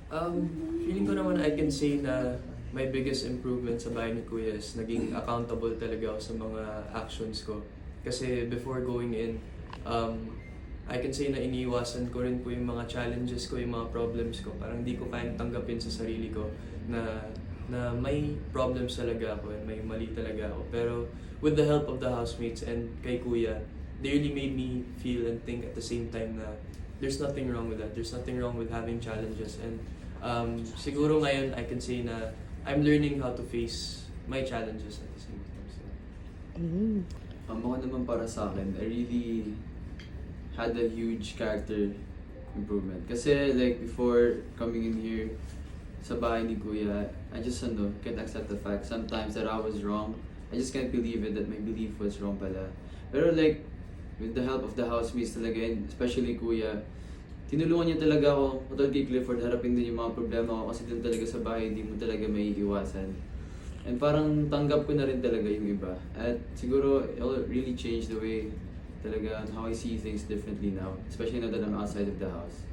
Feeling ko naman I can say na my biggest improvement sa bahay ni Kuya is naging accountable talaga ako sa mga actions ko. Kasi before going in, I can say na iniiwasan ko rin po yung mga challenges ko, yung mga problems ko. Parang hindi ko kayang tanggapin sa sarili ko na may problems talaga ako and may mali talaga ako. Pero with the help of the housemates and kay Kuya, they really made me feel and think at the same time na there's nothing wrong with that. There's nothing wrong with having challenges. And siguro ngayon, I can say na I'm learning how to face my challenges at the same time. So, Ako naman para sa akin, I really had a huge character improvement. Kasi like before coming in here sa bahay ni Kuya, I just can't accept the fact sometimes that I was wrong. I just can't believe it that my belief was wrong pala. Pero like, with the help of the housemates talaga, and especially Kuya, tinulungan niya talaga ako, katulad kay Clifford, harapin din yung mga problema ko kasi dun talaga sa bahay, hindi mo talaga may iiwasan. And parang tanggap ko na rin talaga yung iba. At siguro, it'll really change the way talaga on how I see things differently now, especially now that I'm outside of the house.